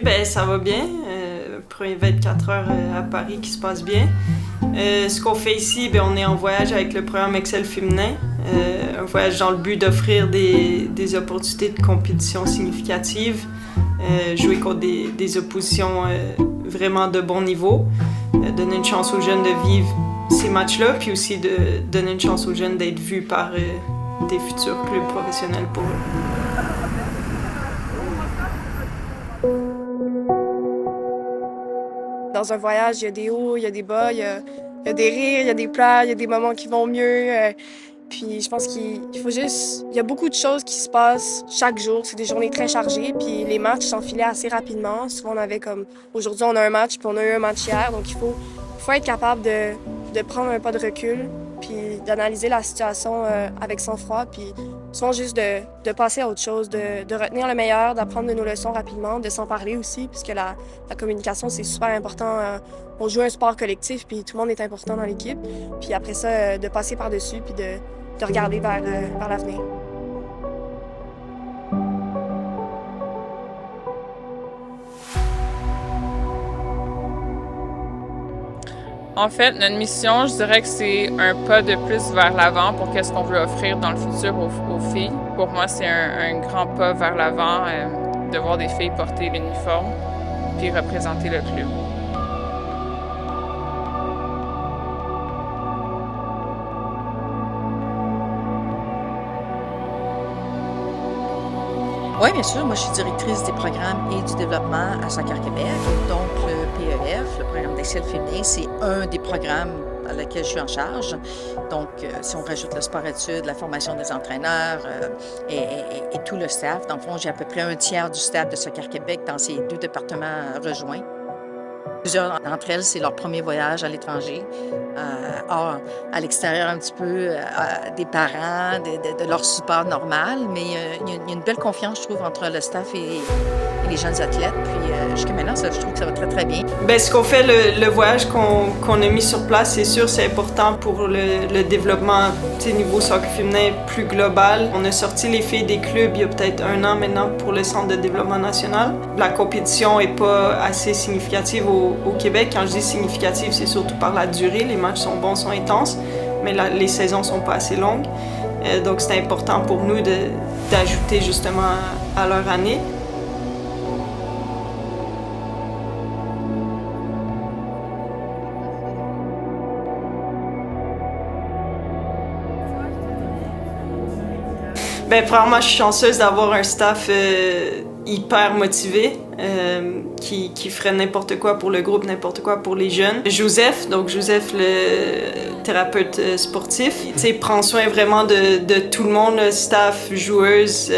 ben ça va bien. Premier 24 heures à Paris qui se passe bien. Ce qu'on fait ici, ben, on est en voyage avec le programme Excel féminin. Un voyage dans le but d'offrir des opportunités de compétition significatives, jouer contre des oppositions vraiment de bon niveau, donner une chance aux jeunes de vivre ces matchs-là, puis aussi de donner une chance aux jeunes d'être vus par des futurs clubs professionnels pour eux. Dans un voyage, il y a des hauts, il y a des bas, il y a des rires, il y a des pleurs, il y a des moments qui vont mieux. Puis je pense qu'il faut juste... Il y a beaucoup de choses qui se passent chaque jour. C'est des journées très chargées, puis les matchs s'enfilaient assez rapidement. Souvent, on avait comme... Aujourd'hui, on a un match, puis on a eu un match hier. Donc, il faut être capable de prendre un pas de recul, puis d'analyser la situation avec sang-froid, puis souvent juste de passer à autre chose, de retenir le meilleur, d'apprendre de nos leçons rapidement, de s'en parler aussi, puisque la communication, c'est super important. On joue un sport collectif, puis tout le monde est important dans l'équipe. Puis après ça, de passer par-dessus, puis de regarder vers l'avenir. En fait, notre mission, je dirais que c'est un pas de plus vers l'avant pour qu'est-ce qu'on veut offrir dans le futur aux filles. Pour moi, c'est un grand pas vers l'avant de voir des filles porter l'uniforme puis représenter le club. Oui, bien sûr. Moi, je suis directrice des programmes et du développement à Soccer Québec. Donc, le PEF, le programme d'Excel féminin, c'est un des programmes à laquelle je suis en charge. Donc, si on rajoute le sport-études, la formation des entraîneurs et tout le staff, dans le fond, j'ai à peu près un tiers du staff de Soccer Québec dans ces deux départements rejoints. Plusieurs d'entre elles, c'est leur premier voyage à l'étranger. Or, à l'extérieur un petit peu des parents, de leur support normal, mais il y a une belle confiance, je trouve, entre le staff et les jeunes athlètes. Puis jusqu'à maintenant, je trouve que ça va très, très bien. Ben, ce qu'on fait, le voyage qu'on a mis sur place, c'est sûr, c'est important pour le développement niveau soccer féminin plus global. On a sorti les filles des clubs il y a peut-être 1 an maintenant pour le Centre de développement national. La compétition n'est pas assez significative au Québec. Quand je dis significative, c'est surtout par la durée. Les matchs sont bons, sont intenses, mais les saisons sont pas assez longues. Donc, c'est important pour nous d'ajouter justement à leur année. Ben, premièrement, je suis chanceuse d'avoir un staff hyper motivé qui ferait n'importe quoi pour le groupe, n'importe quoi pour les jeunes. Joseph, le thérapeute sportif, prend soin vraiment de tout le monde, le staff, joueuses,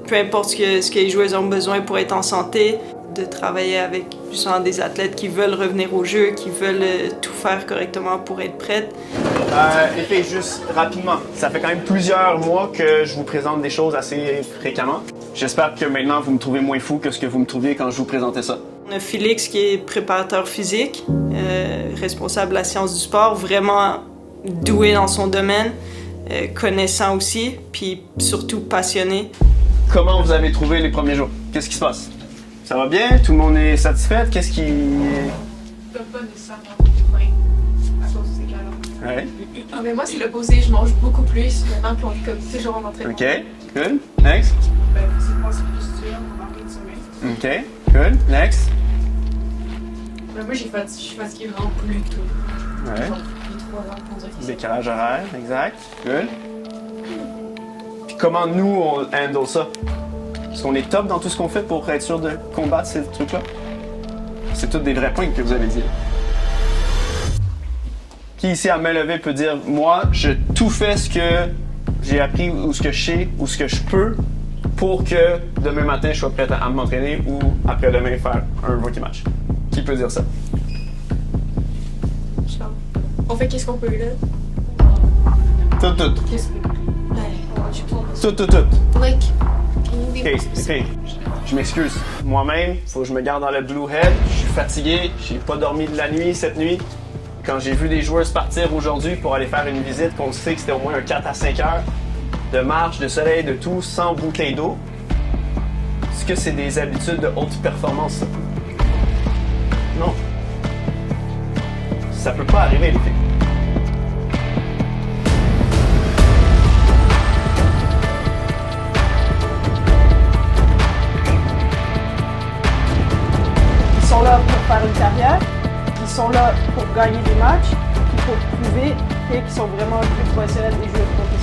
peu importe ce que les joueuses ont besoin pour être en santé, de travailler avec justement des athlètes qui veulent revenir au jeu, qui veulent tout faire correctement pour être prêtes. Les filles, juste rapidement, ça fait quand même plusieurs mois que je vous présente des choses assez fréquemment. J'espère que maintenant vous me trouvez moins fou que ce que vous me trouviez quand je vous présentais ça. On a Félix qui est préparateur physique, responsable de la science du sport, vraiment doué dans son domaine, connaissant aussi, puis surtout passionné. Comment vous avez trouvé les premiers jours? Qu'est-ce qui se passe? Ça va bien? Tout le monde est satisfait? Qu'est-ce qui... Pas nécessairement beaucoup de faim à cause de ces cas-là. Ouais. Ah, mais moi, c'est l'opposé. Je mange beaucoup plus maintenant qu'on est comme toujours en entraînement. OK. Good. Next. Ben, c'est plus dur, on va parler de sommeil. OK. Good. Next. Ben, moi, je suis fatiguée vraiment plus tôt. Ouais. Genre, depuis 3 ans, on dirait que c'est... Décalage horaire, exact. Good. Puis comment nous, on handle ça? Est-ce qu'on est top dans tout ce qu'on fait pour être sûr de combattre ces trucs-là? C'est tous des vrais points que vous avez dit. Qui ici à main levée peut dire, moi, je tout fais ce que j'ai appris ou ce que je sais ou ce que je peux pour que demain matin, je sois prêt à m'entraîner ou après-demain faire un rookie match? Qui peut dire ça? On fait qu'est-ce qu'on peut, là? Tout. Qu'est-ce que... Tout. Like... OK. Je m'excuse. Moi-même, faut que je me garde dans le blue head. Je suis fatigué. J'ai pas dormi de la nuit cette nuit. Quand j'ai vu des joueuses partir aujourd'hui pour aller faire une visite, qu'on sait que c'était au moins un 4 à 5 heures de marche, de soleil, de tout, sans bouteille d'eau, Est-ce que c'est des habitudes de haute performance, ça? Non. Ça peut pas arriver, les filles. Ils sont là pour faire une carrière, ils sont là pour gagner des matchs, puis pour prouver qu'ils sont vraiment plus professionnels des joueurs professionnels.